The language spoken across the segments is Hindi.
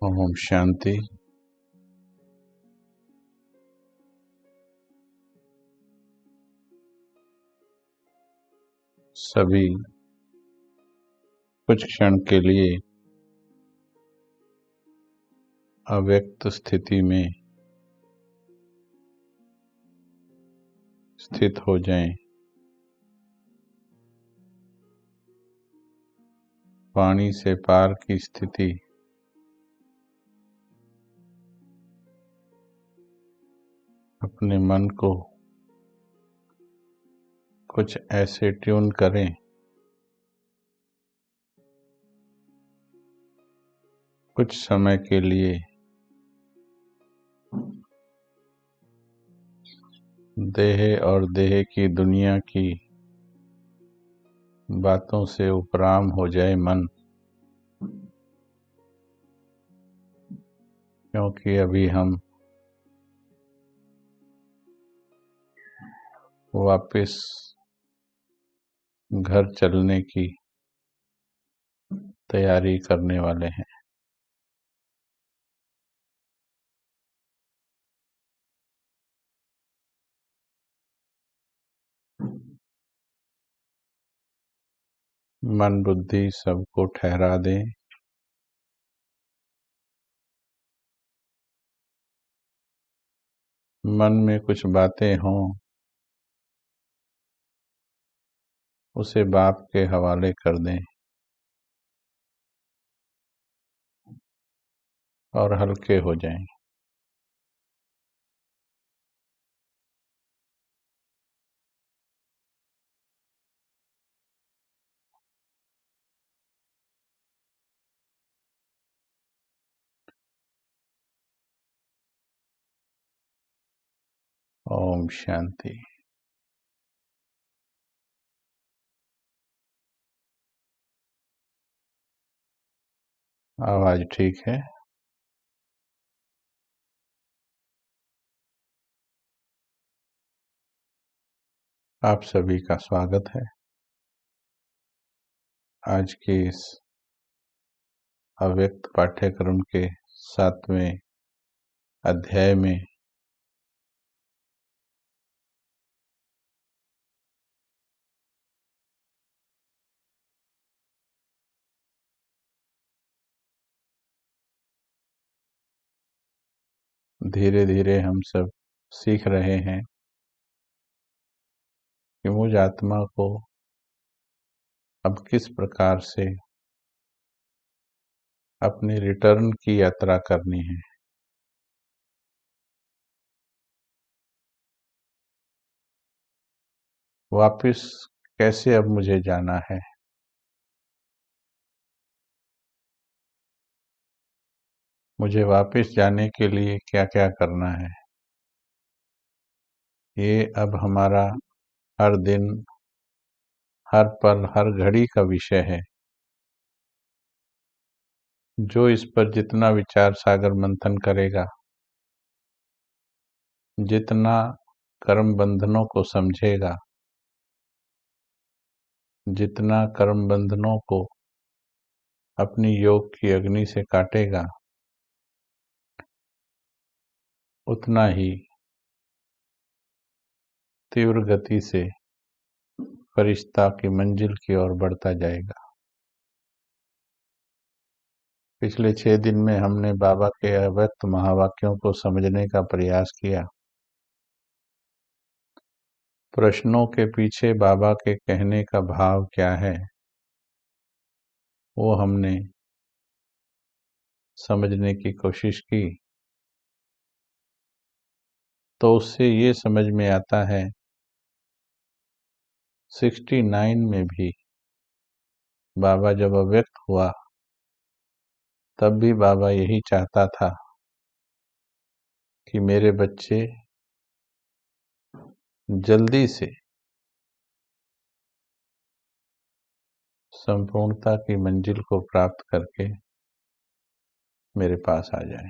ओम शांति। सभी कुछ क्षण के लिए अव्यक्त स्थिति में स्थित हो जाएं। वाणी से पार की स्थिति अपने मन को कुछ ऐसे ट्यून करें कुछ समय के लिए देह और देह की दुनिया की बातों से उपराम हो जाए मन, क्योंकि अभी हम वापस घर चलने की तैयारी करने वाले हैं। मन बुद्धि सबको ठहरा दें। मन में कुछ बातें हों, उसे बाप के हवाले कर दें और हल्के हो जाएं। ओम शांति। आवाज ठीक है? आप सभी का स्वागत है आज के इस अव्यक्त पाठ्यक्रम के 7वें अध्याय में। धीरे धीरे हम सब सीख रहे हैं कि मुझ आत्मा को अब किस प्रकार से अपनी रिटर्न की यात्रा करनी है। वापस कैसे अब मुझे जाना है, मुझे वापस जाने के लिए क्या क्या करना है। ये अब हमारा हर दिन, हर पल, हर घड़ी का विषय है। जो इस पर जितना विचार सागर मंथन करेगा, जितना कर्म बंधनों को समझेगा, जितना कर्म बंधनों को अपनी योग की अग्नि से काटेगा, उतना ही तीव्र गति से फरिश्ता की मंजिल की ओर बढ़ता जाएगा। पिछले 6 दिन में हमने बाबा के अव्यक्त महावाक्यों को समझने का प्रयास किया। प्रश्नों के पीछे बाबा के कहने का भाव क्या है, वो हमने समझने की कोशिश की। तो उससे ये समझ में आता है 69 में भी बाबा जब अव्यक्त हुआ तब भी बाबा यही चाहता था कि मेरे बच्चे जल्दी से संपूर्णता की मंजिल को प्राप्त करके मेरे पास आ जाएं।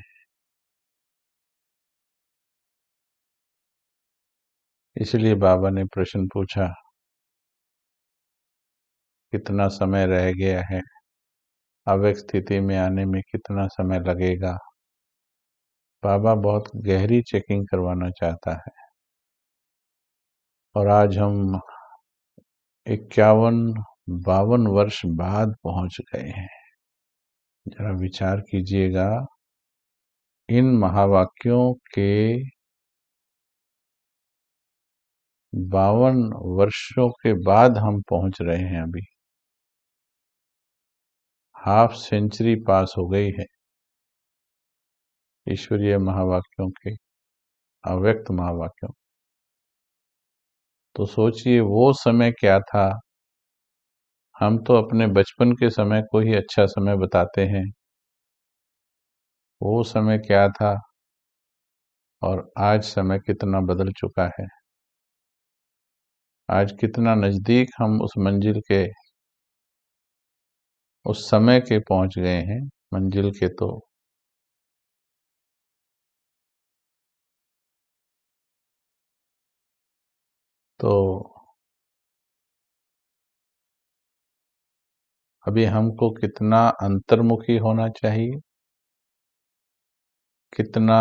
इसलिए बाबा ने प्रश्न पूछा कितना समय रह गया है, अव्यक्त स्थिति में आने में कितना समय लगेगा। बाबा बहुत गहरी चेकिंग करवाना चाहता है। और आज हम 51-52 वर्ष बाद पहुंच गए हैं। जरा विचार कीजिएगा, इन महावाक्यों के 52 वर्षों के बाद हम पहुंच रहे हैं। अभी हाफ सेंचुरी पास हो गई है ईश्वरीय महावाक्यों के, अव्यक्त महावाक्यों। तो सोचिए वो समय क्या था। हम तो अपने बचपन के समय को ही अच्छा समय बताते हैं। वो समय क्या था और आज समय कितना बदल चुका है। आज कितना नजदीक हम उस मंजिल के, उस समय के पहुंच गए हैं। मंजिल के तो अभी हमको कितना अंतर्मुखी होना चाहिए, कितना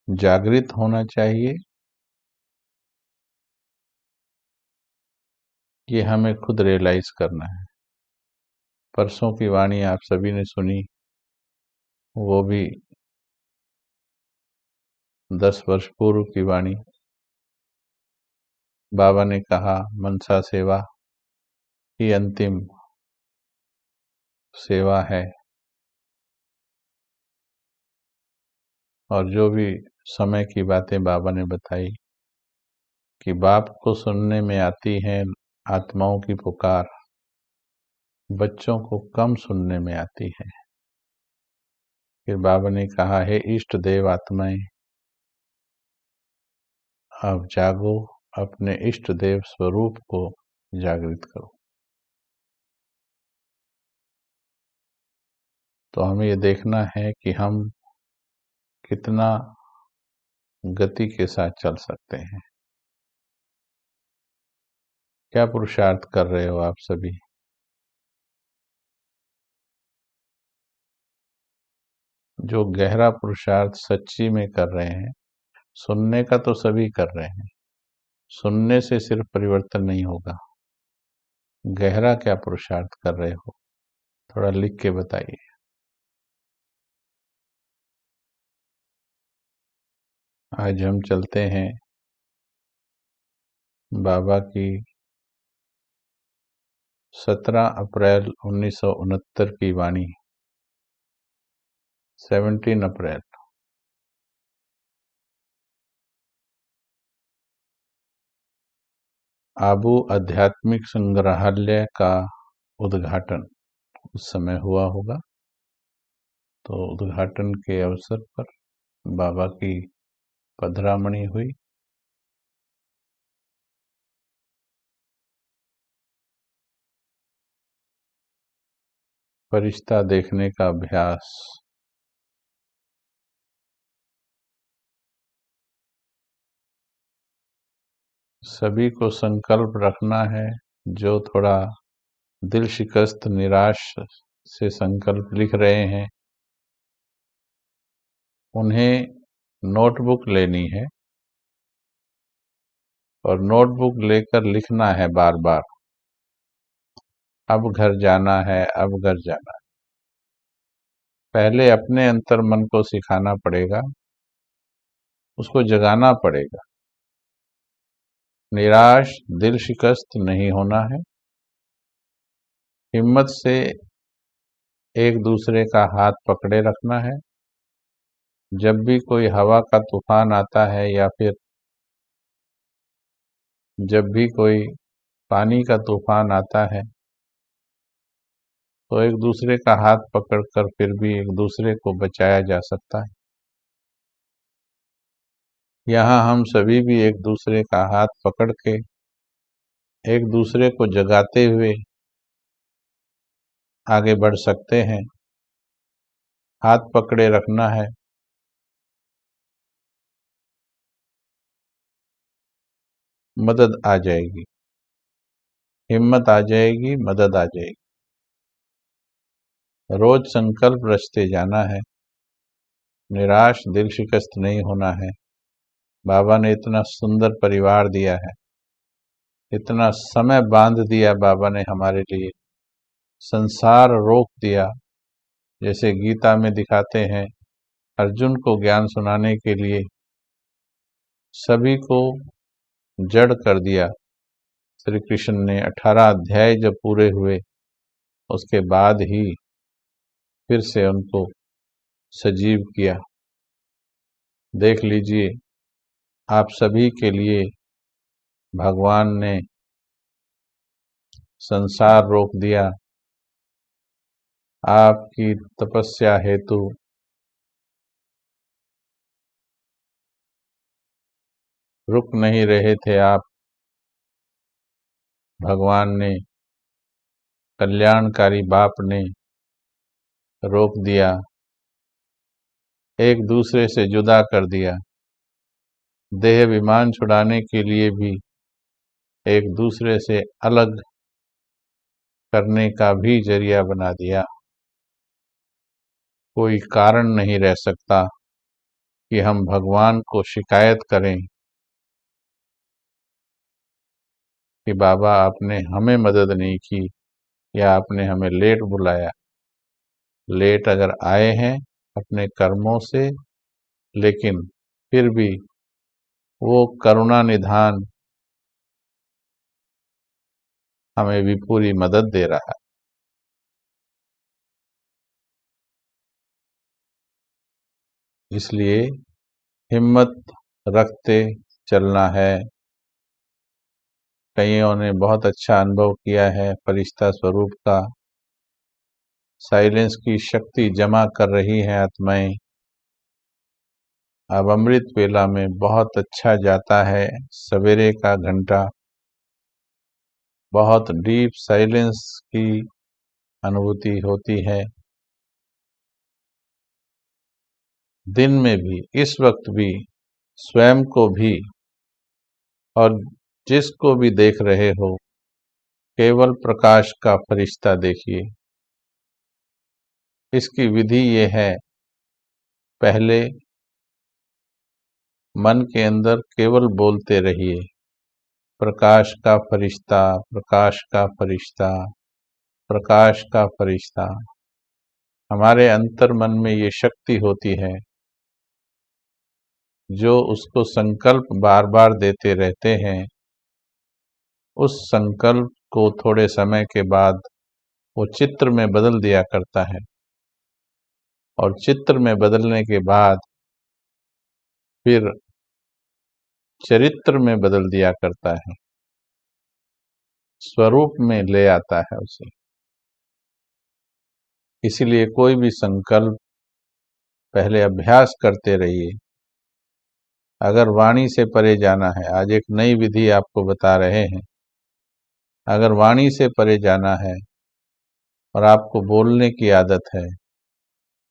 जागृत होना चाहिए, ये हमें खुद रियलाइज करना है। परसों की वाणी आप सभी ने सुनी, वो भी 10 वर्ष पूर्व की वाणी। बाबा ने कहा मनसा सेवा ही अंतिम सेवा है। और जो भी समय की बातें बाबा ने बताई कि बाप को सुनने में आती है आत्माओं की पुकार, बच्चों को कम सुनने में आती है। फिर बाबा ने कहा है इष्ट देव आत्माएं, अब जागो, अपने इष्ट देव स्वरूप को जागृत करो। तो हमें ये देखना है कि हम कितना गति के साथ चल सकते हैं। क्या पुरुषार्थ कर रहे हो आप सभी? जो गहरा पुरुषार्थ सच्ची में कर रहे हैं। सुनने का तो सभी कर रहे हैं, सुनने से सिर्फ परिवर्तन नहीं होगा। गहरा क्या पुरुषार्थ कर रहे हो, थोड़ा लिख के बताइए। आज हम चलते हैं बाबा की 17 अप्रैल 1969 की वाणी। 17 अप्रैल। आबू आध्यात्मिक संग्रहालय का उद्घाटन उस समय हुआ होगा। तो उद्घाटन के अवसर पर बाबा की पधरामणि हुई। फरिश्ता देखने का अभ्यास। सभी को संकल्प रखना है, जो थोड़ा दिल शिकस्त निराश से संकल्प लिख रहे हैं, उन्हें नोटबुक लेनी है और नोटबुक लेकर लिखना है बार बार, अब घर जाना है, अब घर जाना है। पहले अपने अंतर मन को सिखाना पड़ेगा, उसको जगाना पड़ेगा। निराश दिल शिकस्त नहीं होना है। हिम्मत से एक दूसरे का हाथ पकड़े रखना है। जब भी कोई हवा का तूफान आता है या फिर जब भी कोई पानी का तूफान आता है, तो एक दूसरे का हाथ पकड़कर फिर भी एक दूसरे को बचाया जा सकता है। यहाँ हम सभी भी एक दूसरे का हाथ पकड़ के एक दूसरे को जगाते हुए आगे बढ़ सकते हैं। हाथ पकड़े रखना है, मदद आ जाएगी। हिम्मत आ जाएगी, मदद आ जाएगी। रोज संकल्प रचते जाना है, निराश दिल शिकस्त नहीं होना है। बाबा ने इतना सुंदर परिवार दिया है, इतना समय बांध दिया बाबा ने हमारे लिए, संसार रोक दिया। जैसे गीता में दिखाते हैं, अर्जुन को ज्ञान सुनाने के लिए सभी को जड़ कर दिया। श्री कृष्ण ने 18 अध्याय जब पूरे हुए, उसके बाद ही फिर से उनको सजीव किया। देख लीजिए, आप सभी के लिए भगवान ने संसार रोक दिया। आपकी तपस्या हेतु रुक नहीं रहे थे आप, भगवान ने, कल्याणकारी बाप ने रोक दिया, एक दूसरे से जुदा कर दिया। देह विमान छुड़ाने के लिए भी एक दूसरे से अलग करने का भी जरिया बना दिया। कोई कारण नहीं रह सकता कि हम भगवान को शिकायत करें कि बाबा आपने हमें मदद नहीं की या आपने हमें लेट बुलाया। लेट अगर आए हैं अपने कर्मों से, लेकिन फिर भी वो करुणा निधान हमें भी पूरी मदद दे रहा है। इसलिए हिम्मत रखते चलना है। कईयों ने बहुत अच्छा अनुभव किया है फरिश्ता स्वरूप का। साइलेंस की शक्ति जमा कर रही है आत्माएं। अब अमृत वेला में बहुत अच्छा जाता है सवेरे का घंटा। बहुत डीप साइलेंस की अनुभूति होती है। दिन में भी, इस वक्त भी, स्वयं को भी और जिसको भी देख रहे हो, केवल प्रकाश का फरिश्ता देखिए। इसकी विधि ये है, पहले मन के अंदर केवल बोलते रहिए, प्रकाश का फरिश्ता, प्रकाश का फरिश्ता, प्रकाश का फरिश्ता। हमारे अंतर मन में ये शक्ति होती है जो उसको संकल्प बार बार देते रहते हैं। उस संकल्प को थोड़े समय के बाद वो चित्र में बदल दिया करता है, और चित्र में बदलने के बाद फिर चरित्र में बदल दिया करता है, स्वरूप में ले आता है उसे। इसीलिए कोई भी संकल्प पहले अभ्यास करते रहिए। अगर वाणी से परे जाना है, आज एक नई विधि आपको बता रहे हैं। अगर वाणी से परे जाना है और आपको बोलने की आदत है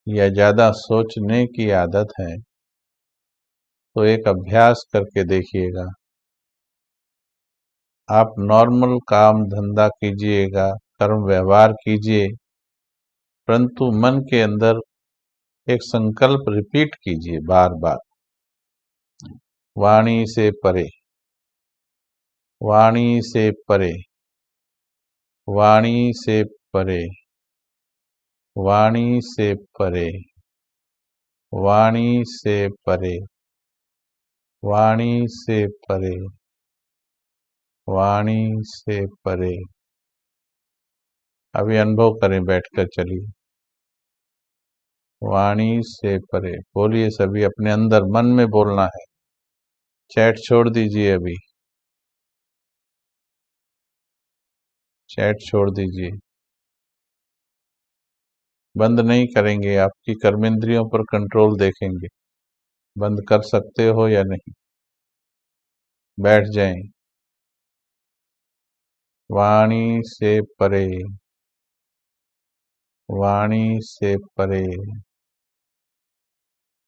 या ज्यादा सोचने की आदत है, तो एक अभ्यास करके देखिएगा। आप नॉर्मल काम धंधा कीजिएगा, कर्म व्यवहार कीजिए, परंतु मन के अंदर एक संकल्प रिपीट कीजिए बार बार, वाणी से परे, वाणी से परे, वाणी से परे, वाणी से परे, वाणी से परे, वाणी से परे, वाणी से परे। अभी अनुभव करें बैठकर, चलिए। वाणी से परे बोलिए, सभी अपने अंदर मन में बोलना है। चैट छोड़ दीजिए, अभी चैट छोड़ दीजिए। बंद नहीं करेंगे, आपकी कर्मेंद्रियों पर कंट्रोल देखेंगे, बंद कर सकते हो या नहीं। बैठ जाएं। वाणी से परे, वाणी से परे,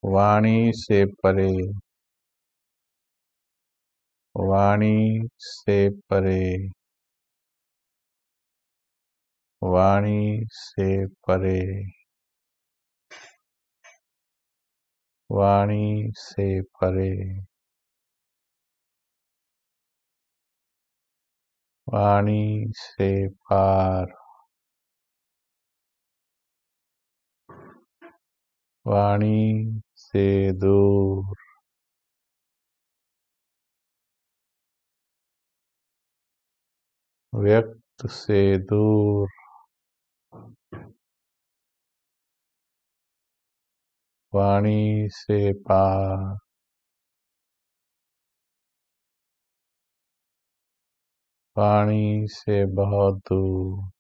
वाणी से परे, वाणी से परे, वाणी से परे, वाणी से परे, वाणी से पार, वाणी से दूर, व्यक्त से दूर, वाणी से पार, वाणी से बहुत दूर,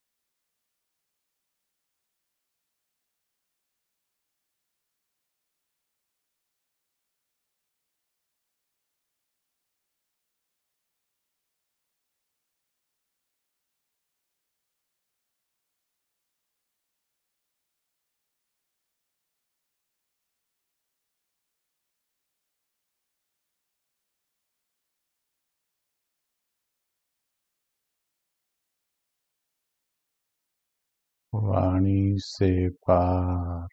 वाणी से पार,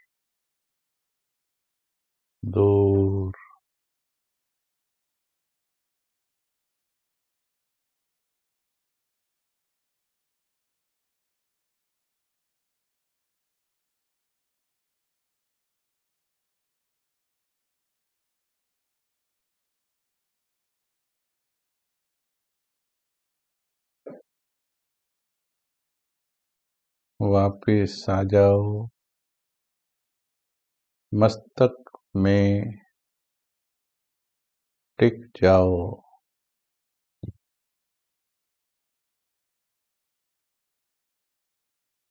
दूर, वापिस आ जाओ, मस्तक में टिक जाओ।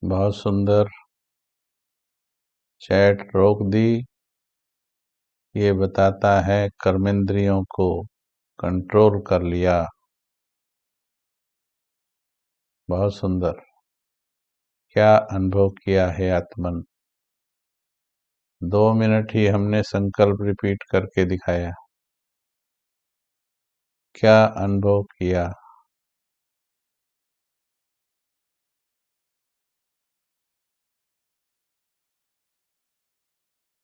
बहुत सुंदर। चैट रोक दी। ये बताता है कर्मेंद्रियों को कंट्रोल कर लिया। बहुत सुंदर। क्या अनुभव किया है आत्मन? 2 मिनट ही हमने संकल्प रिपीट करके दिखाया। क्या अनुभव किया?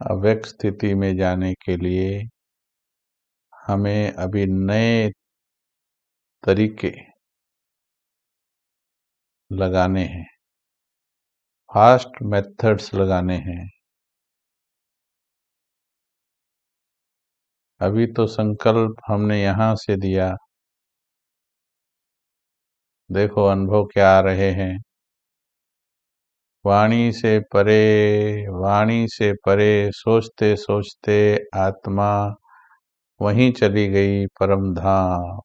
अव्यक्त स्थिति में जाने के लिए हमें अभी नए तरीके लगाने हैं, फास्ट मेथड्स लगाने हैं। अभी तो संकल्प हमने यहाँ से दिया, देखो अनुभव क्या आ रहे हैं। वाणी से परे, वाणी से परे सोचते सोचते आत्मा वहीं चली गई परम धाम,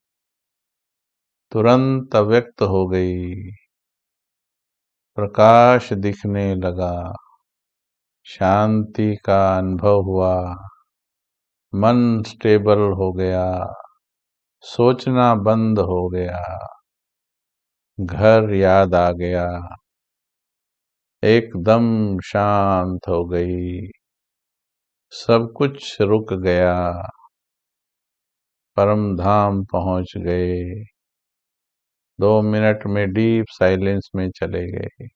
तुरंत अव्यक्त हो गई, प्रकाश दिखने लगा, शांति का अनुभव हुआ, मन स्टेबल हो गया, सोचना बंद हो गया, घर याद आ गया, एकदम शांत हो गई, सब कुछ रुक गया, परम धाम पहुंच गए। 2 मिनट में डीप साइलेंस में चले गए।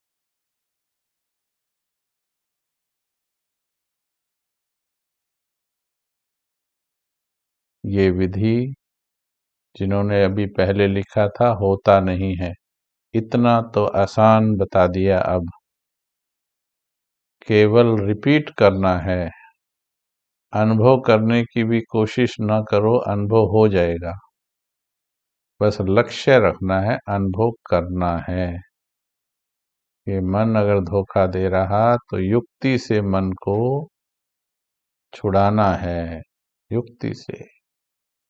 ये विधि जिन्होंने अभी पहले लिखा था होता नहीं है, इतना तो आसान बता दिया। अब केवल रिपीट करना है, अनुभव करने की भी कोशिश न करो, अनुभव हो जाएगा। बस लक्ष्य रखना है, अनुभव करना है। ये मन अगर धोखा दे रहा तो युक्ति से मन को छुड़ाना है, युक्ति से।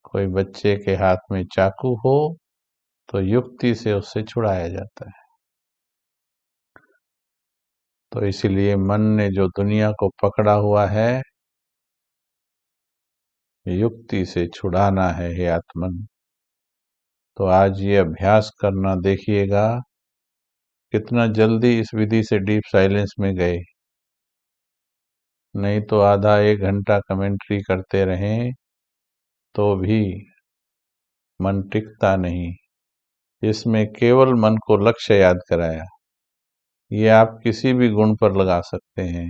कोई बच्चे के हाथ में चाकू हो तो युक्ति से उससे छुड़ाया जाता है। तो इसीलिए मन ने जो दुनिया को पकड़ा हुआ है, युक्ति से छुड़ाना है हे आत्मन। तो आज ये अभ्यास करना, देखिएगा कितना जल्दी इस विधि से डीप साइलेंस में गए। नहीं तो आधा 1 घंटा कमेंट्री करते रहें तो भी मन टिकता नहीं। इसमें केवल मन को लक्ष्य याद कराया। ये आप किसी भी गुण पर लगा सकते हैं।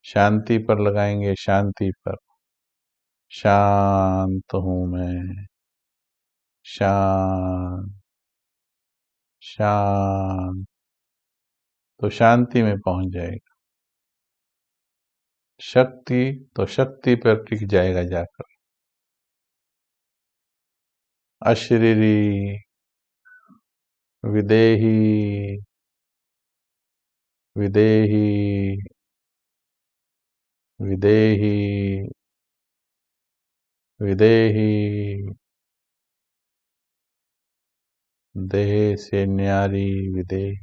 शांति पर लगाएंगे, शांति पर। शांत हूं मैं, शांत, शांत, तो शांति में पहुंच जाएगा। शक्ति, तो शक्ति पर टिक जाएगा जाकर। अशरीरी, विदेही, विदेही, विदेही, विदेही, देह से न्यारी विदेही।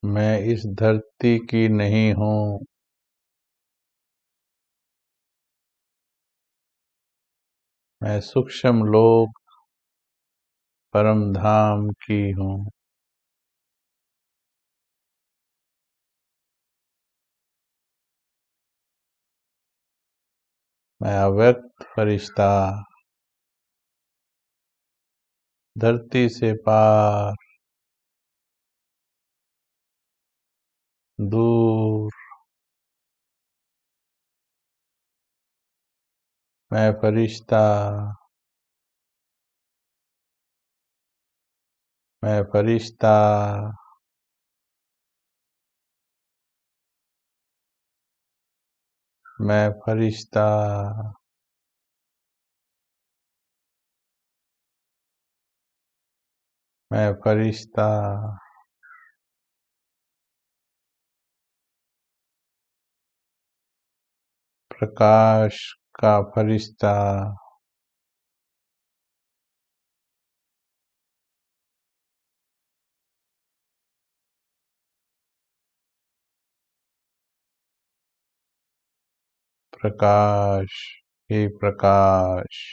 मैं इस धरती की नहीं हूँ, मैं सूक्ष्म लोक परम धाम की हूँ। मैं अव्यक्त फरिश्ता, धरती से पार, दूर। मैं फरिश्ता, मैं फरिश्ता, मैं फरिश्ता, मैं फरिश्ता। प्रकाश का फरिश्ता, प्रकाश ही प्रकाश।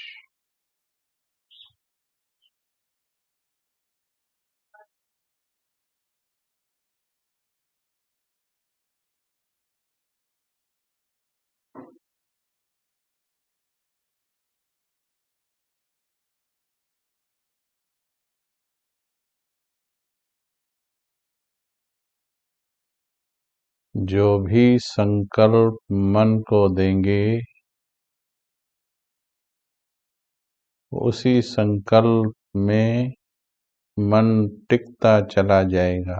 जो भी संकल्प मन को देंगे, उसी संकल्प में मन टिकता चला जाएगा।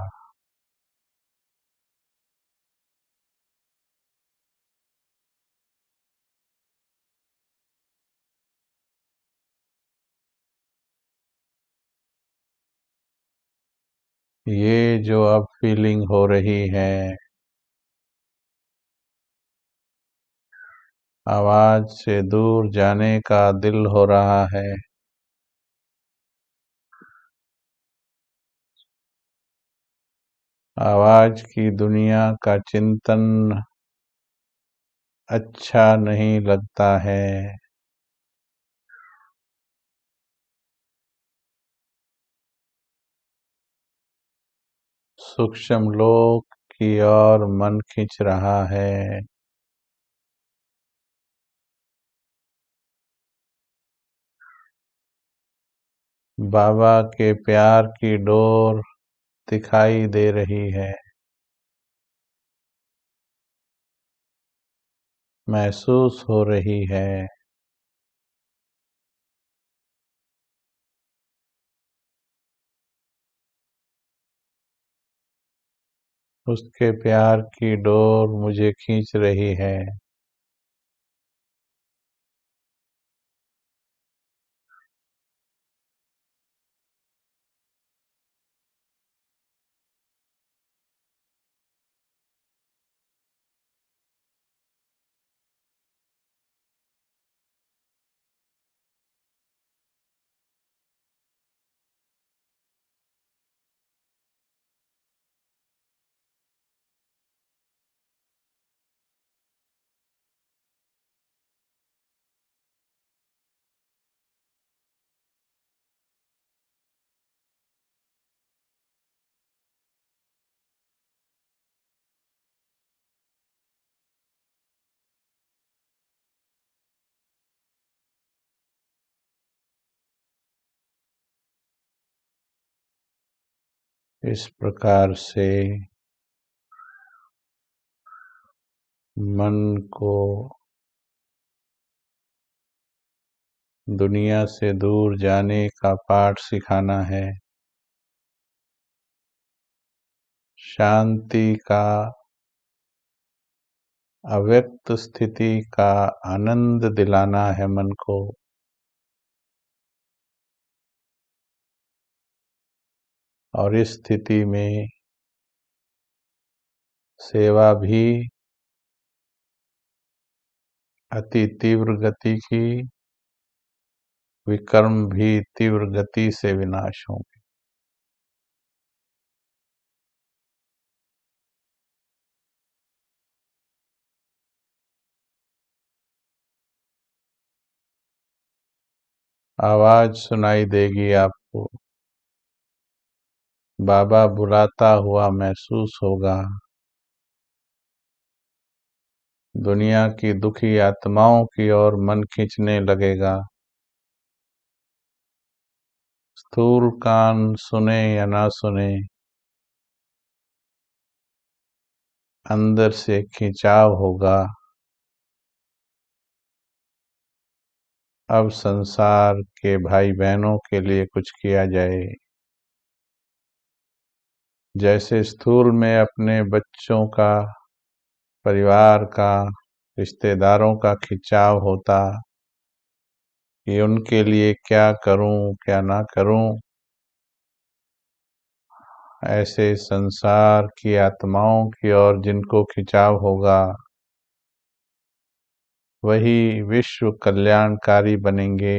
ये जो अब फीलिंग हो रही है, आवाज से दूर जाने का दिल हो रहा है, आवाज की दुनिया का चिंतन अच्छा नहीं लगता है। सूक्ष्म लोक की ओर मन खींच रहा है। बाबा के प्यार की डोर दिखाई दे रही है, महसूस हो रही है। उसके प्यार की डोर मुझे खींच रही है। इस प्रकार से मन को दुनिया से दूर जाने का पाठ सिखाना है, शांति का, अव्यक्त स्थिति का आनंद दिलाना है मन को। और इस स्थिति में सेवा भी अति तीव्र गति की, विकर्म भी तीव्र गति से विनाश होंगे। आवाज सुनाई देगी आपको, बाबा बुलाता हुआ महसूस होगा, दुनिया की दुखी आत्माओं की ओर मन खींचने लगेगा। स्थूल कान सुने या ना सुने, अंदर से खिंचाव होगा। अब संसार के भाई बहनों के लिए कुछ किया जाए। जैसे स्थूल में अपने बच्चों का, परिवार का, रिश्तेदारों का खिंचाव होता कि उनके लिए क्या करूं क्या ना करूं, ऐसे संसार की आत्माओं की ओर जिनको खिंचाव होगा, वही विश्व कल्याणकारी बनेंगे।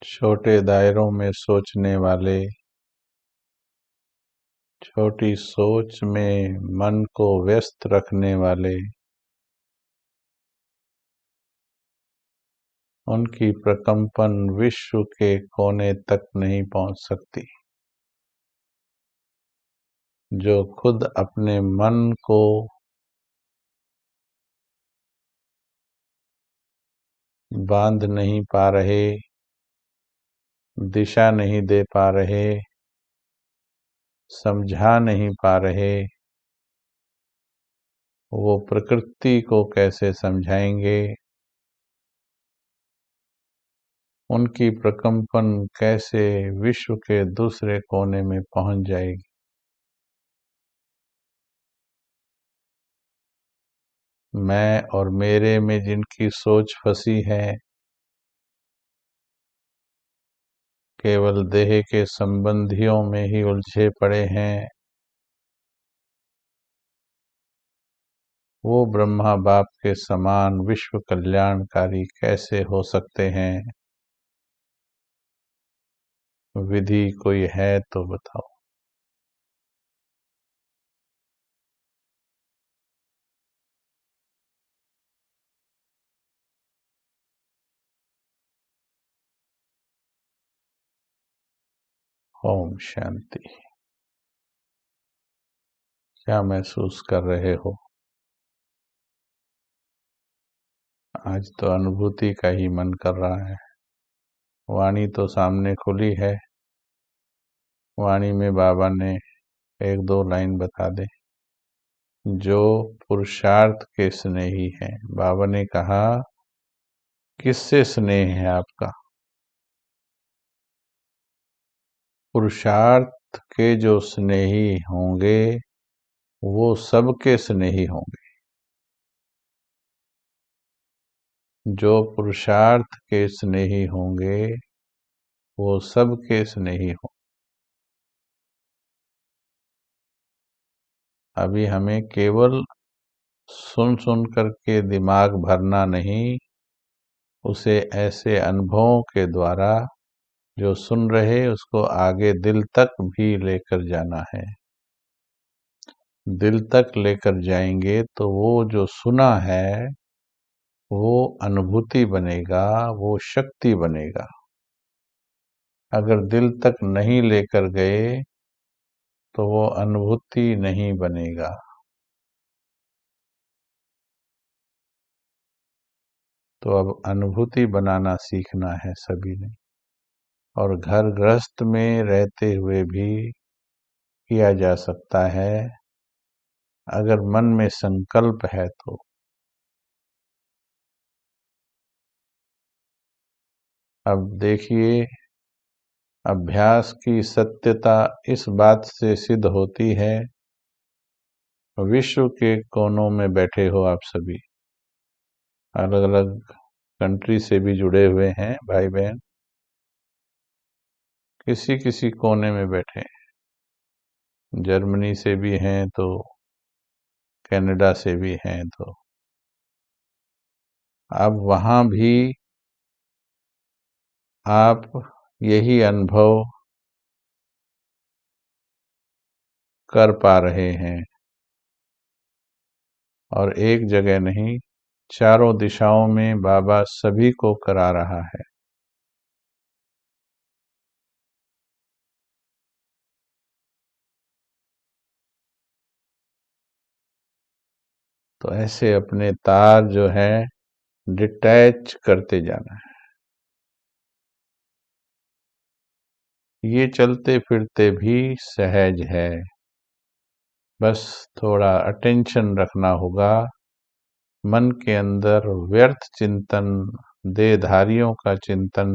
छोटे दायरों में सोचने वाले, छोटी सोच में मन को व्यस्त रखने वाले, उनकी प्रकंपन विश्व के कोने तक नहीं पहुंच सकती। जो खुद अपने मन को बांध नहीं पा रहे, दिशा नहीं दे पा रहे, समझा नहीं पा रहे, वो प्रकृति को कैसे समझाएंगे? उनकी प्रकंपन कैसे विश्व के दूसरे कोने में पहुंच जाएगी? मैं और मेरे में जिनकी सोच फंसी है, केवल देह के संबंधियों में ही उलझे पड़े हैं, वो ब्रह्मा बाप के समान विश्व कल्याणकारी कैसे हो सकते हैं? विधि कोई है तो बताओ। ओम शांति। क्या महसूस कर रहे हो? आज तो अनुभूति का ही मन कर रहा है। वाणी तो सामने खुली है, वाणी में बाबा ने एक दो लाइन बता दे। जो पुरुषार्थ के स्नेही हैं, बाबा ने कहा किससे स्नेह है आपका? पुरुषार्थ के जो स्नेही होंगे वो सबके स्नेही होंगे। जो पुरुषार्थ के स्नेही होंगे वो सबके स्नेही होंगे। अभी हमें केवल सुन सुन करके दिमाग भरना नहीं, उसे ऐसे अनुभवों के द्वारा जो सुन रहे उसको आगे दिल तक भी लेकर जाना है। दिल तक लेकर जाएंगे तो वो जो सुना है वो अनुभूति बनेगा, वो शक्ति बनेगा। अगर दिल तक नहीं लेकर गए तो वो अनुभूति नहीं बनेगा। तो अब अनुभूति बनाना सीखना है सभी ने, और घर गृहस्थ में रहते हुए भी किया जा सकता है अगर मन में संकल्प है तो। अब देखिए, अभ्यास की सत्यता इस बात से सिद्ध होती है, विश्व के कोनों में बैठे हो आप सभी, अलग अलग कंट्री से भी जुड़े हुए हैं भाई बहन, किसी किसी कोने में बैठे, जर्मनी से भी हैं तो कनाडा से भी हैं, तो अब वहां भी आप यही अनुभव कर पा रहे हैं, और एक जगह नहीं, चारों दिशाओं में बाबा सभी को करा रहा है। तो ऐसे अपने तार जो है डिटैच करते जाना है। ये चलते फिरते भी सहज है, बस थोड़ा अटेंशन रखना होगा। मन के अंदर व्यर्थ चिंतन, देहधारियों का चिंतन,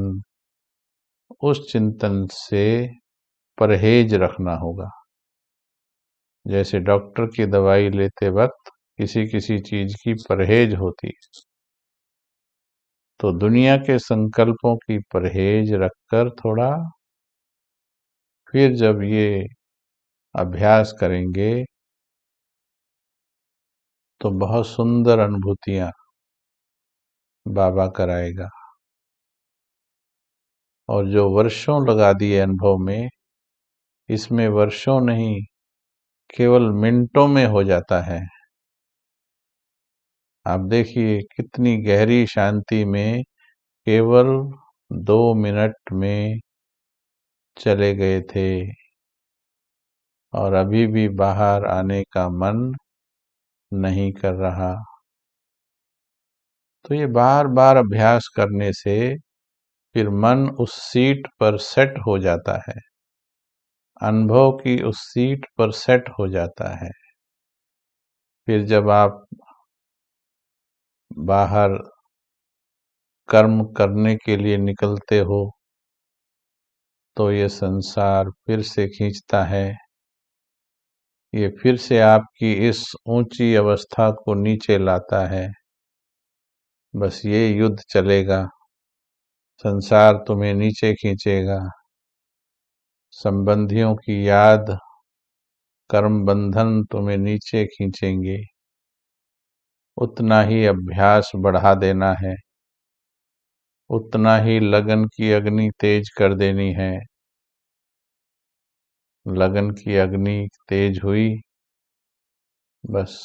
उस चिंतन से परहेज रखना होगा। जैसे डॉक्टर की दवाई लेते वक्त किसी किसी चीज की परहेज होती है, तो दुनिया के संकल्पों की परहेज रखकर थोड़ा, फिर जब ये अभ्यास करेंगे तो बहुत सुंदर अनुभूतियां बाबा कराएगा। और जो वर्षों लगा दिए अनुभव में, इसमें वर्षों नहीं, केवल मिनटों में हो जाता है। आप देखिए कितनी गहरी शांति में केवल 2 मिनट में चले गए थे, और अभी भी बाहर आने का मन नहीं कर रहा। तो ये बार बार अभ्यास करने से फिर मन उस सीट पर सेट हो जाता है, अनुभव की उस सीट पर सेट हो जाता है। फिर जब आप बाहर कर्म करने के लिए निकलते हो, तो ये संसार फिर से खींचता है, ये फिर से आपकी इस ऊंची अवस्था को नीचे लाता है। बस ये युद्ध चलेगा, संसार तुम्हें नीचे खींचेगा, संबंधियों की याद, कर्म बंधन तुम्हें नीचे खींचेंगे। उतना ही अभ्यास बढ़ा देना है, उतना ही लगन की अग्नि तेज कर देनी है। लगन की अग्नि तेज हुई, बस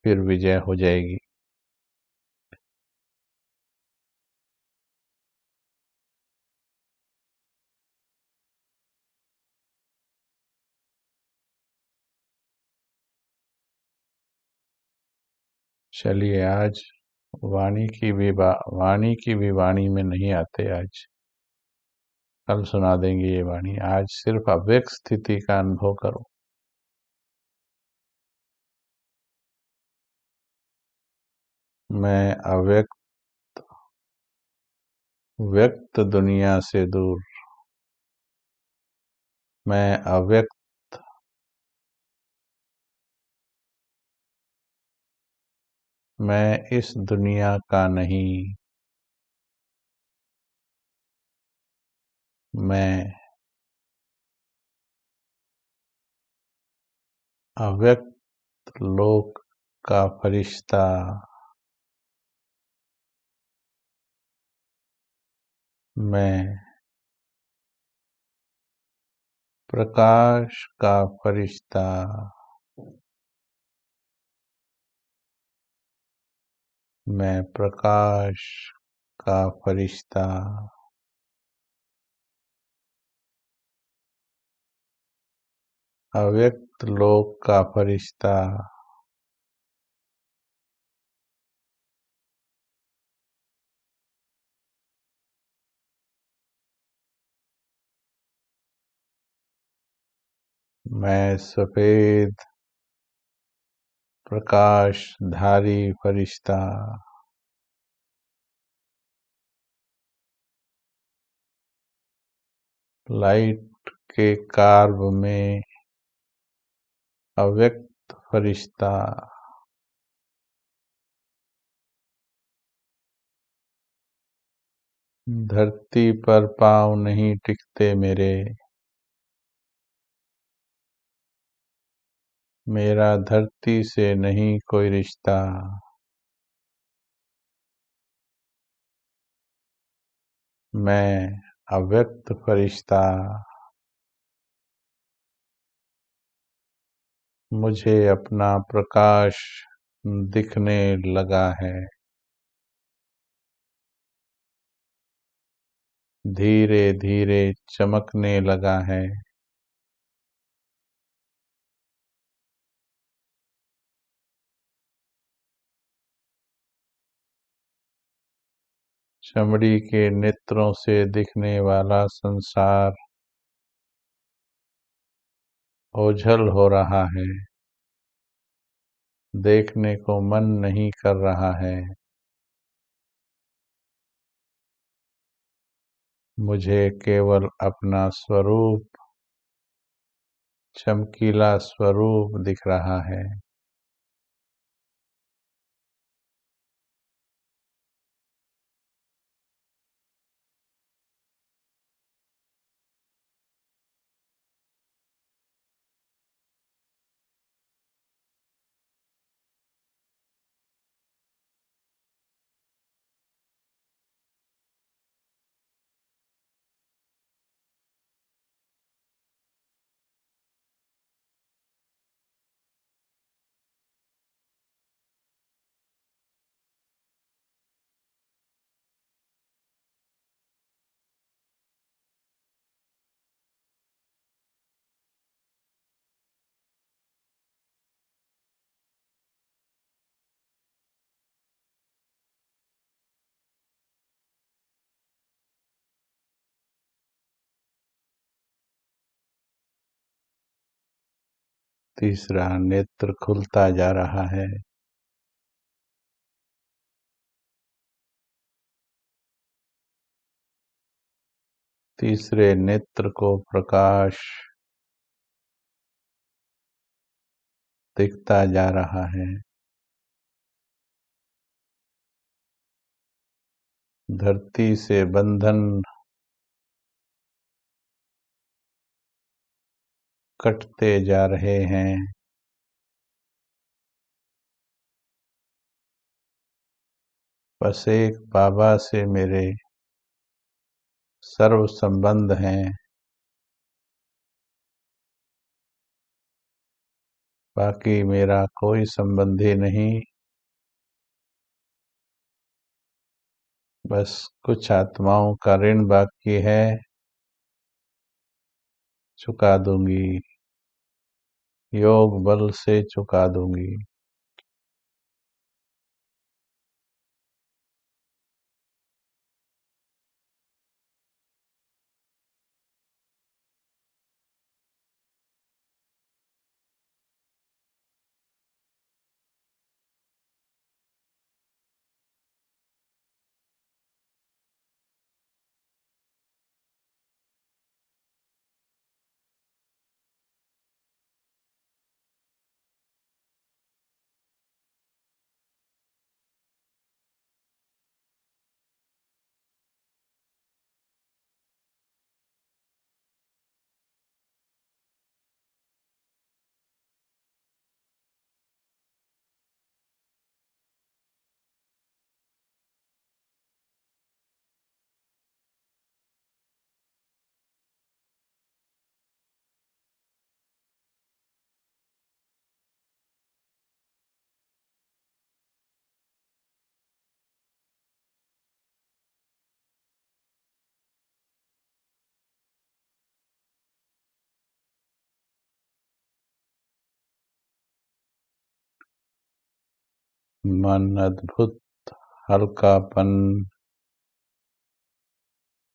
फिर विजय हो जाएगी। चलिए, आज वाणी की भी वाणी में नहीं आते आज, कल सुना देंगे ये वाणी। आज सिर्फ अव्यक्त स्थिति का अनुभव करो। मैं अव्यक्त, व्यक्त दुनिया से दूर, मैं अव्यक्त, मैं इस दुनिया का नहीं, मैं अव्यक्त लोक का फरिश्ता, मैं प्रकाश का फरिश्ता, मैं प्रकाश का फरिश्ता, अव्यक्त लोक का फरिश्ता, मैं सफेद प्रकाशधारी फरिश्ता लाइट के कार्व में अव्यक्त फरिश्ता धरती पर पाँव नहीं टिकते मेरे, मेरा धरती से नहीं कोई रिश्ता। मैं अव्यक्त फरिश्ता, मुझे अपना प्रकाश दिखने लगा है, धीरे धीरे चमकने लगा है। चमड़ी के नेत्रों से दिखने वाला संसार ओझल हो रहा है, देखने को मन नहीं कर रहा है। मुझे केवल अपना स्वरूप, चमकीला स्वरूप दिख रहा है। तीसरा नेत्र खुलता जा रहा है। तीसरे नेत्र को प्रकाश दिखता जा रहा है। धरती से बंधन कटते जा रहे हैं। बस एक बाबा से मेरे सर्व संबंध हैं, बाकी मेरा कोई संबंधी नहीं। बस कुछ आत्माओं का ऋण बाकी है, चुका दूंगी, योग बल से चुका दूंगी। मन अद्भुत हल्कापन,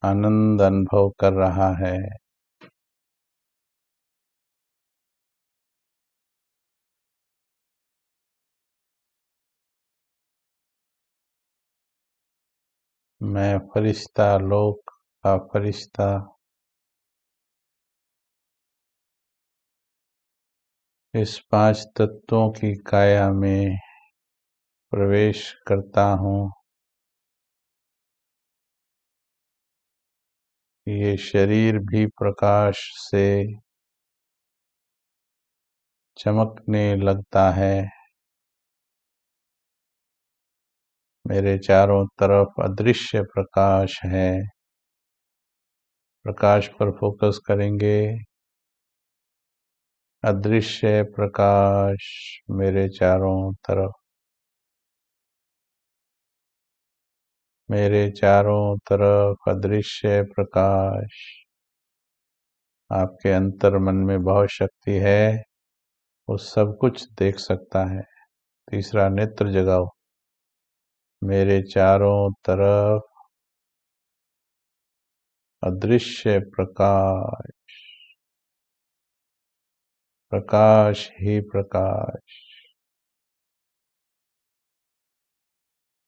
आनंद अनुभव कर रहा है। मैं फरिश्ता, लोक का फरिश्ता, इस 5 तत्वों की काया में प्रवेश करता हूँ। ये शरीर भी प्रकाश से चमकने लगता है। मेरे चारों तरफ अदृश्य प्रकाश है। प्रकाश पर फोकस करेंगे। अदृश्य प्रकाश मेरे चारों तरफ, मेरे चारों तरफ अदृश्य प्रकाश। आपके अंतर मन में बहुत शक्ति है, वो सब कुछ देख सकता है। तीसरा, नेत्र जगाओ। मेरे चारों तरफ अदृश्य प्रकाश, प्रकाश ही प्रकाश।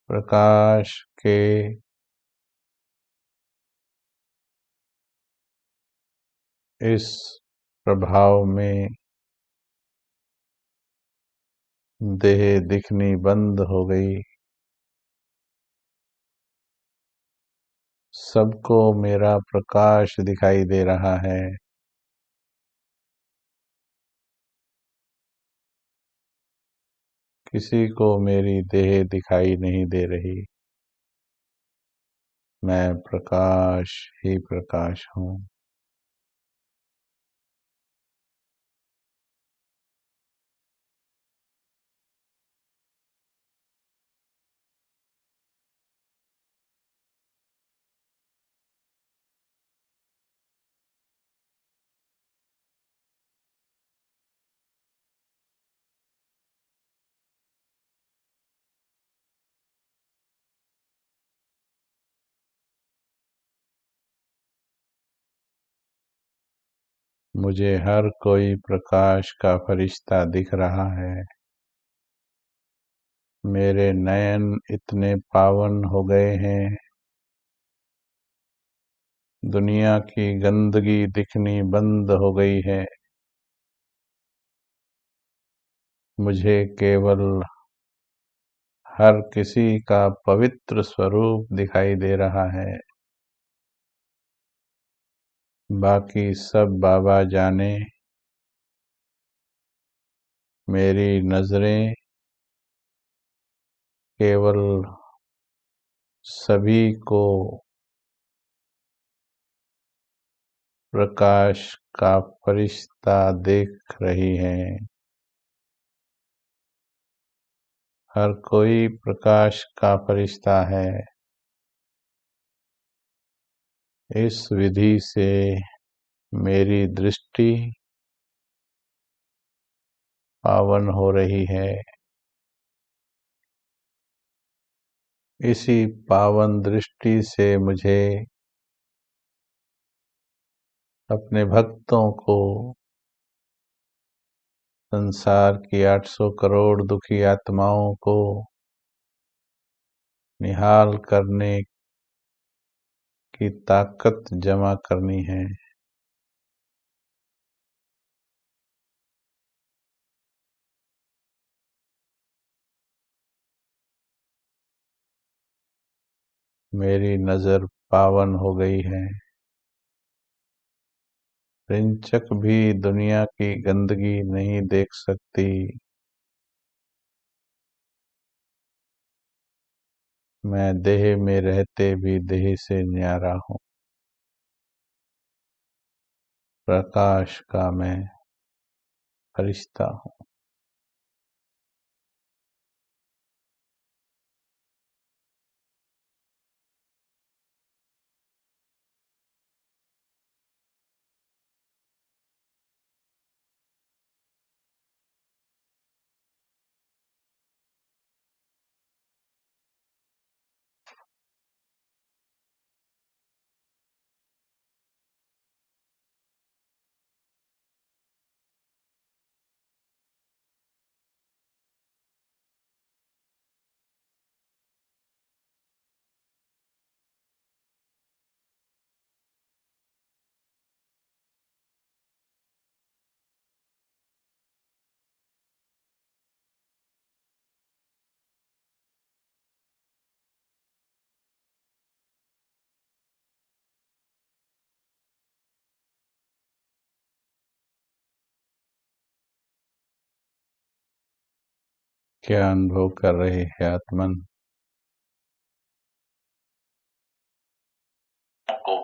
प्रकाश के इस प्रभाव में देह दिखनी बंद हो गई। सबको मेरा प्रकाश दिखाई दे रहा है। किसी को मेरी देह दिखाई नहीं दे रही। मैं प्रकाश ही प्रकाश हूँ। मुझे हर कोई प्रकाश का फरिश्ता दिख रहा है। मेरे नयन इतने पावन हो गए हैं, दुनिया की गंदगी दिखनी बंद हो गई है। मुझे केवल हर किसी का पवित्र स्वरूप दिखाई दे रहा है। बाकी सब बाबा जाने। मेरी नजरें केवल सभी को प्रकाश का फरिश्ता देख रही हैं। हर कोई प्रकाश का फरिश्ता है। इस विधि से मेरी दृष्टि पावन हो रही है। इसी पावन दृष्टि से मुझे अपने भक्तों को, संसार की 800 करोड़ दुखी आत्माओं को निहाल करने की ताकत जमा करनी है। मेरी नजर पावन हो गई है। रिंचक भी दुनिया की गंदगी नहीं देख सकती। मैं देह में रहते भी देह से न्यारा हूँ। प्रकाश का मैं फरिश्ता हूँ। क्या अनुभव कर रहे हैं आत्मन? आपको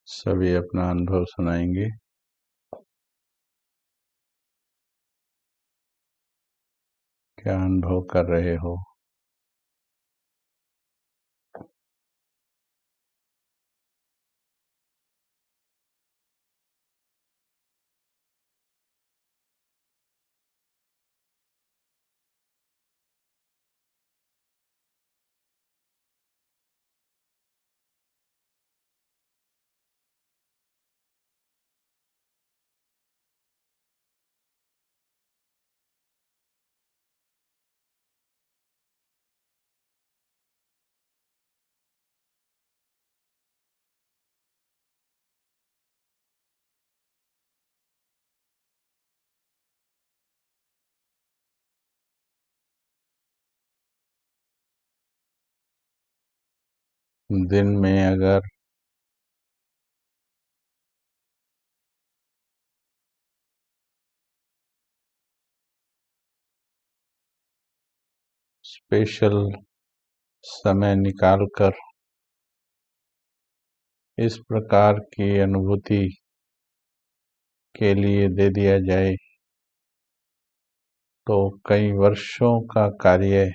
सभी अपना अनुभव सुनाएंगे। क्या अनुभव कर रहे हो? दिन में अगर स्पेशल समय निकालकर इस प्रकार की अनुभूति के लिए दे दिया जाए तो कई वर्षों का कार्य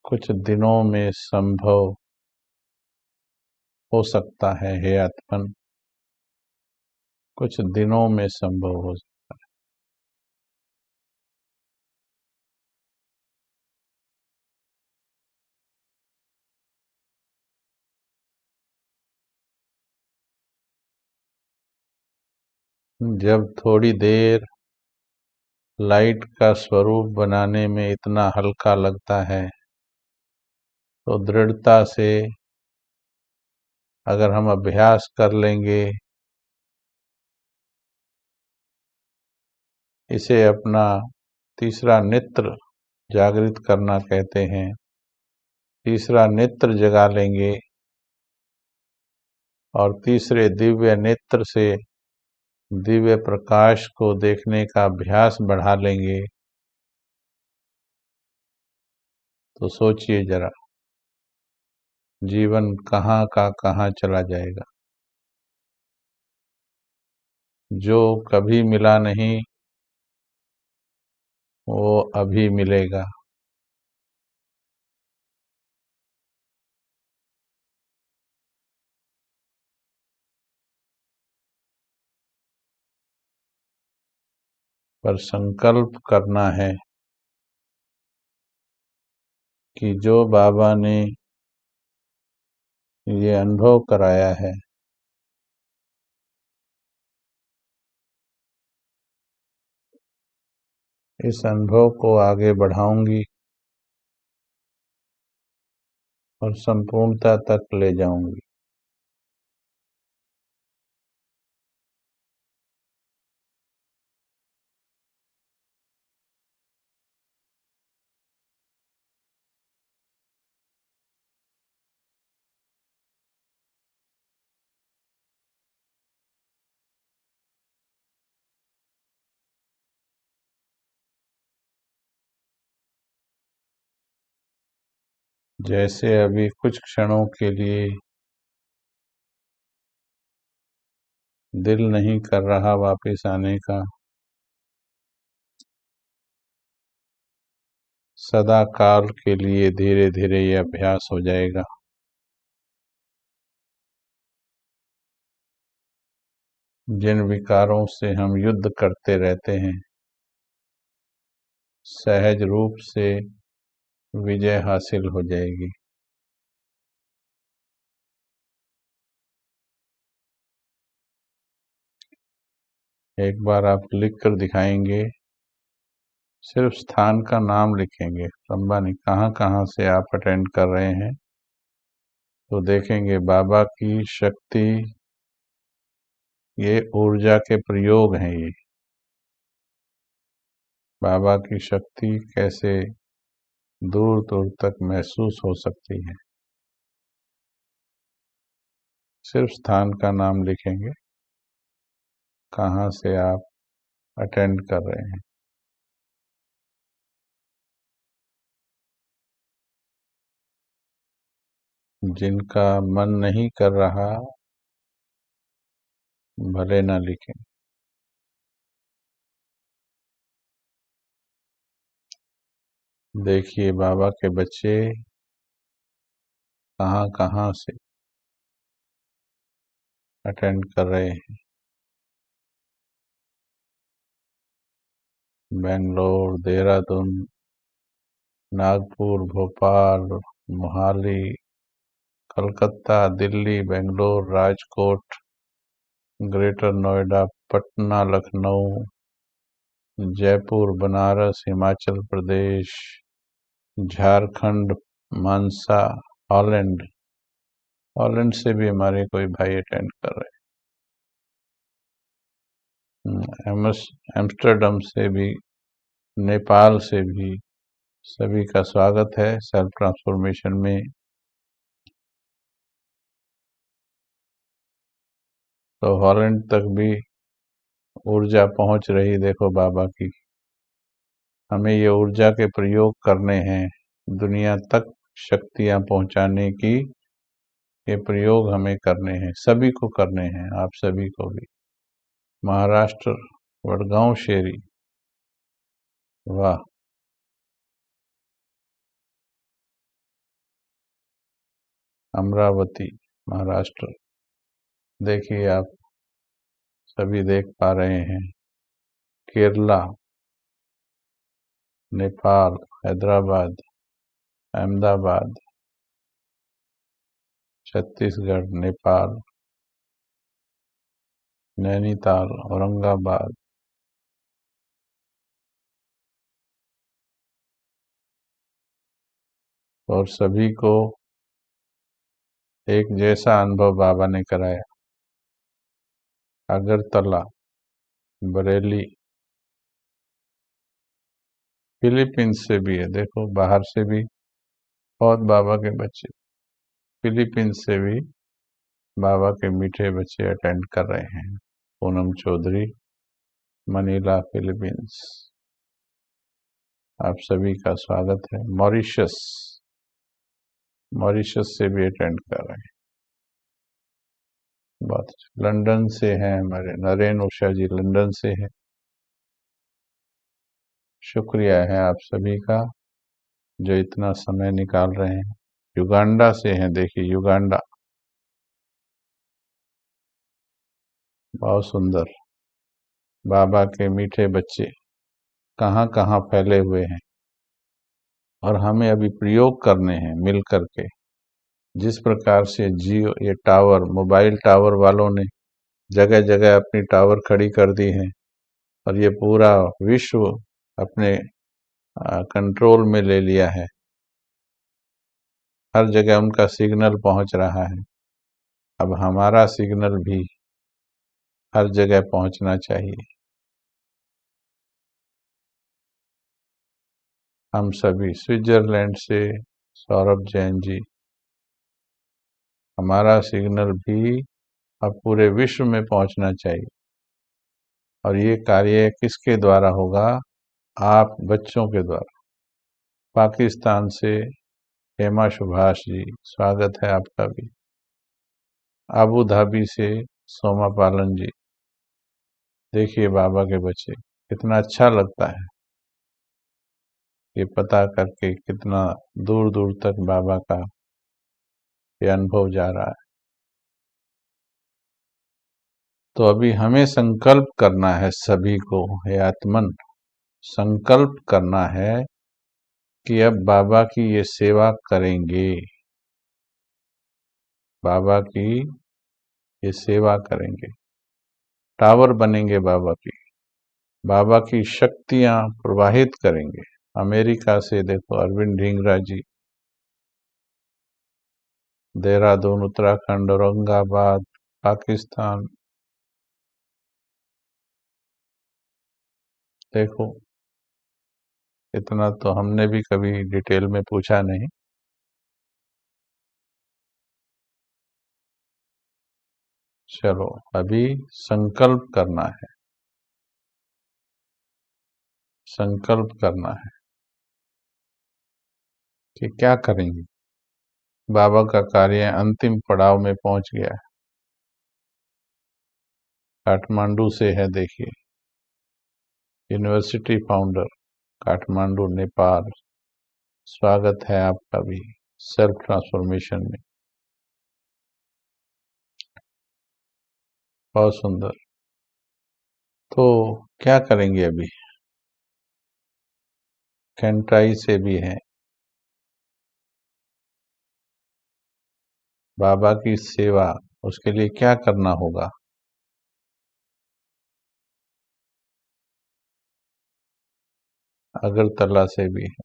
कुछ दिनों में संभव हो सकता है। हे आत्मन, कुछ दिनों में संभव हो सकता है। जब थोड़ी देर लाइट का स्वरूप बनाने में इतना हल्का लगता है तो दृढ़ता से अगर हम अभ्यास कर लेंगे, इसे अपना तीसरा नेत्र जागृत करना कहते हैं। तीसरा नेत्र जगा लेंगे और तीसरे दिव्य नेत्र से दिव्य प्रकाश को देखने का अभ्यास बढ़ा लेंगे तो सोचिए जरा, जीवन कहाँ का कहाँ चला जाएगा। जो कभी मिला नहीं वो अभी मिलेगा। पर संकल्प करना है कि जो बाबा ने ये अनुभव कराया है, इस अनुभव को आगे बढ़ाऊंगी और संपूर्णता तक ले जाऊंगी। जैसे अभी कुछ क्षणों के लिए दिल नहीं कर रहा वापस आने का, सदा काल के लिए धीरे धीरे ये अभ्यास हो जाएगा। जिन विकारों से हम युद्ध करते रहते हैं, सहज रूप से विजय हासिल हो जाएगी। एक बार आप लिख कर दिखाएंगे, सिर्फ स्थान का नाम लिखेंगे, लंबा नहीं, कहाँ कहाँ से आप अटेंड कर रहे हैं, तो देखेंगे बाबा की शक्ति, ये ऊर्जा के प्रयोग हैं। ये बाबा की शक्ति कैसे दूर दूर तक महसूस हो सकती है। सिर्फ स्थान का नाम लिखेंगे, कहाँ से आप अटेंड कर रहे हैं। जिनका मन नहीं कर रहा, भले ना लिखें। देखिए बाबा के बच्चे कहाँ कहाँ से अटेंड कर रहे हैं। बेंगलोर, देहरादून, नागपुर, भोपाल, मोहाली, कलकत्ता, दिल्ली, बेंगलोर, राजकोट, ग्रेटर नोएडा, पटना, लखनऊ, जयपुर, बनारस, हिमाचल प्रदेश, झारखंड, मानसा, हॉलैंड। हॉलैंड से भी हमारे कोई भाई अटेंड कर रहे हैं। एम्स्टर्डम से भी, नेपाल से भी, सभी का स्वागत है सेल्फ ट्रांसफॉर्मेशन में। तो हॉलैंड तक भी ऊर्जा पहुंच रही, देखो बाबा की। हमें ये ऊर्जा के प्रयोग करने हैं, दुनिया तक शक्तियां पहुंचाने की ये प्रयोग हमें करने हैं, सभी को करने हैं, आप सभी को भी। महाराष्ट्र, वडगांव शेरी, वाह। अमरावती, महाराष्ट्र, देखिए आप सभी देख पा रहे हैं। केरला, नेपाल, हैदराबाद, अहमदाबाद, छत्तीसगढ़, नेपाल, नैनीताल, औरंगाबाद, और सभी को एक जैसा अनुभव बाबा ने कराया। अगरतला, बरेली, फिलीपींस से भी है, देखो बाहर से भी बहुत बाबा के बच्चे, फिलीपींस से भी बाबा के मीठे बच्चे अटेंड कर रहे हैं। पूनम चौधरी, मनीला, फिलीपींस, आप सभी का स्वागत है। मॉरिशस, मॉरिशस से भी अटेंड कर रहे हैं, बहुत अच्छा। लंदन से हैं हमारे नरेन उषा जी, लंदन से है। शुक्रिया है आप सभी का जो इतना समय निकाल रहे हैं। युगांडा से हैं, देखिए युगांडा, बहुत सुंदर। बाबा के मीठे बच्चे कहाँ कहाँ फैले हुए हैं, और हमें अभी प्रयोग करने हैं मिल करके। जिस प्रकार से जियो, ये टावर, मोबाइल टावर वालों ने जगह जगह अपनी टावर खड़ी कर दी हैं, और ये पूरा विश्व अपने कंट्रोल में ले लिया है। हर जगह उनका सिग्नल पहुंच रहा है। अब हमारा सिग्नल भी हर जगह पहुंचना चाहिए। हम सभी, स्विट्जरलैंड से सौरभ जैन जी, हमारा सिग्नल भी अब पूरे विश्व में पहुंचना चाहिए। और ये कार्य किसके द्वारा होगा? आप बच्चों के द्वारा। पाकिस्तान से हेमा सुभाष जी, स्वागत है आपका भी। अबू धाबी से सोमा पालन जी, देखिए बाबा के बच्चे, कितना अच्छा लगता है ये पता करके कितना दूर दूर तक बाबा का ये अनुभव जा रहा है। तो अभी हमें संकल्प करना है सभी को, हे आत्मन, संकल्प करना है कि अब बाबा की ये सेवा करेंगे, बाबा की ये सेवा करेंगे, टावर बनेंगे बाबा की शक्तियां प्रवाहित करेंगे। अमेरिका से देखो अरविंद ढींगरा जी, देहरादून, उत्तराखंड, औरंगाबाद, पाकिस्तान, देखो इतना तो हमने भी कभी डिटेल में पूछा नहीं। चलो अभी संकल्प करना है, संकल्प करना है कि क्या करेंगे। बाबा का कार्य अंतिम पड़ाव में पहुंच गया है, काठमांडू से है, देखिए यूनिवर्सिटी फाउंडर, काठमांडू, नेपाल। स्वागत है आपका भी सेल्फ ट्रांसफॉर्मेशन में। बहुत सुंदर। तो क्या करेंगे अभी, कैंटाई से भी है, बाबा की सेवा, उसके लिए क्या करना होगा। अगरतला से भी है,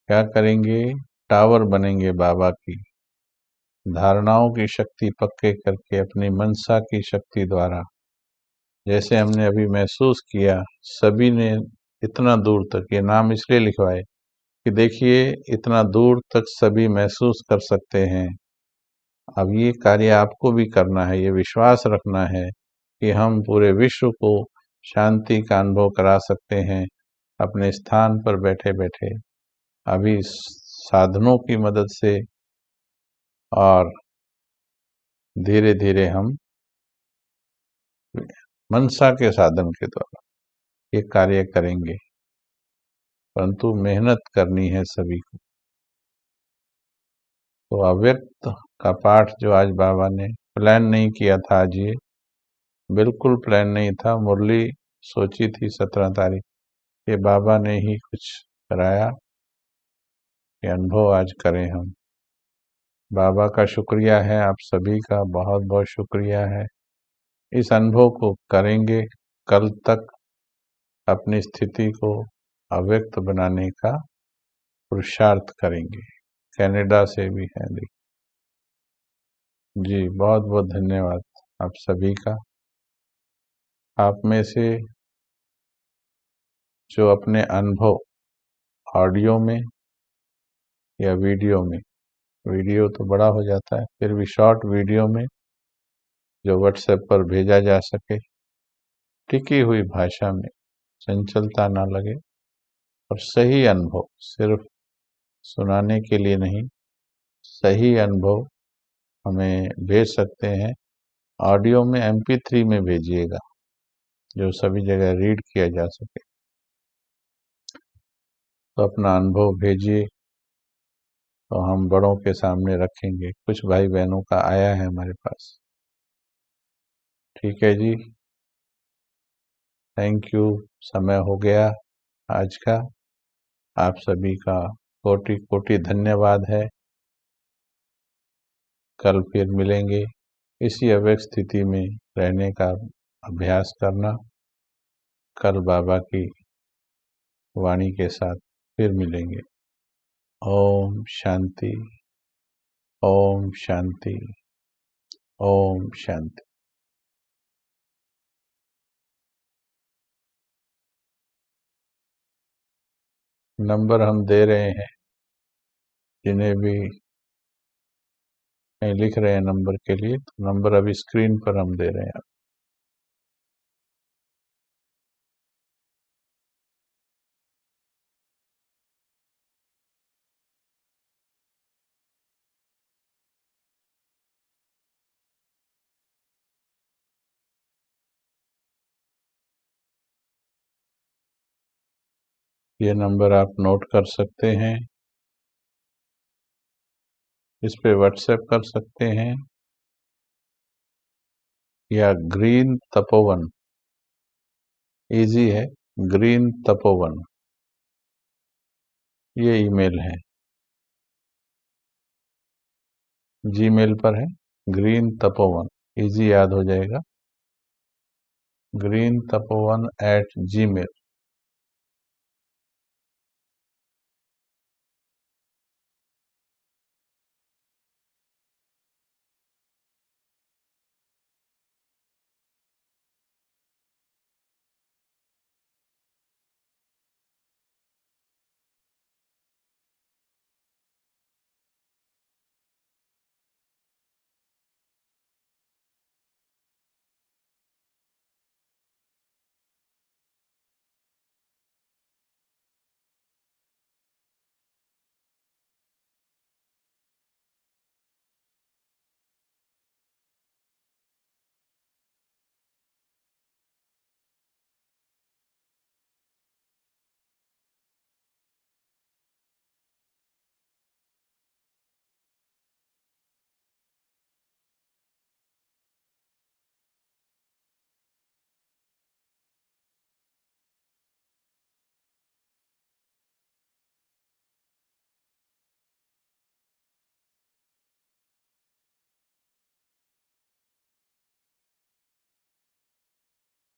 क्या करेंगे, टावर बनेंगे बाबा की, धारणाओं की शक्ति पक्के करके अपनी मनसा की शक्ति द्वारा, जैसे हमने अभी महसूस किया, सभी ने इतना दूर तक, ये नाम इसलिए लिखवाए कि देखिए इतना दूर तक सभी महसूस कर सकते हैं। अब ये कार्य आपको भी करना है, ये विश्वास रखना है कि हम पूरे विश्व को शांति का अनुभव करा सकते हैं अपने स्थान पर बैठे बैठे, अभी साधनों की मदद से, और धीरे धीरे हम मनसा के साधन के द्वारा ये कार्य करेंगे, परंतु मेहनत करनी है सभी को। तो अव्यक्त का पाठ जो आज बाबा ने प्लान नहीं किया था, आज ये बिल्कुल प्लान नहीं था, मुरली सोची थी 17 तारीख, ये बाबा ने ही कुछ कराया, ये अनुभव आज करें हम। बाबा का शुक्रिया है, आप सभी का बहुत बहुत शुक्रिया है। इस अनुभव को करेंगे, कल तक अपनी स्थिति को अव्यक्त बनाने का पुरुषार्थ करेंगे। कनाडा से भी है, जी बहुत बहुत धन्यवाद आप सभी का। आप में से जो अपने अनुभव ऑडियो में या वीडियो में, वीडियो तो बड़ा हो जाता है, फिर भी शॉर्ट वीडियो में जो व्हाट्सएप पर भेजा जा सके, टिकी हुई भाषा में, चंचलता ना लगे, और सही अनुभव, सिर्फ सुनाने के लिए नहीं, सही अनुभव हमें भेज सकते हैं। ऑडियो में MP3 में भेजिएगा, जो सभी जगह रीड किया जा सके। तो अपना अनुभव भेजिए, तो हम बड़ों के सामने रखेंगे। कुछ भाई बहनों का आया है हमारे पास। ठीक है जी, थैंक यू। समय हो गया आज का। आप सभी का कोटि कोटि धन्यवाद है। कल फिर मिलेंगे, इसी अव्यक्त स्थिति में रहने का अभ्यास करना। कल बाबा की वाणी के साथ फिर मिलेंगे। ओम शांति, ओम शांति, ओम शांति। नंबर हम दे रहे हैं, जिन्हें भी लिख रहे हैं नंबर के लिए, तो नंबर अभी स्क्रीन पर हम दे रहे हैं। ये नंबर आप नोट कर सकते हैं, इस पे व्हाट्सएप कर सकते हैं, या ग्रीन तपोवन, इजी है, ग्रीन तपोवन, ये ईमेल है, जीमेल पर है, ग्रीन तपोवन, इजी याद हो जाएगा, green tapovan@gmail।